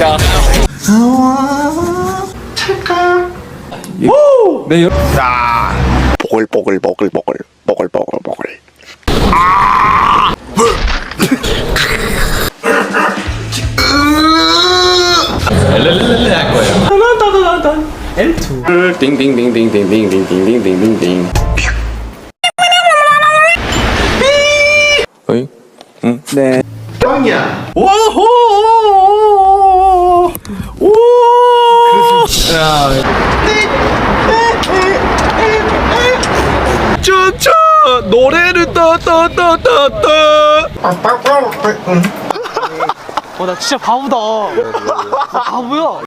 야. 네, 여... 보글보글. 렐렐렐렐레 할 거예요. L2. 띵띵띵띵띵띵띵띵띵띵띵띵. 어이? 응? 네. 뻥이야. 오호! 오! 야. 쭈쭈 노래를 떠떠떠떠떠. 나 진짜 바보다. 바보야.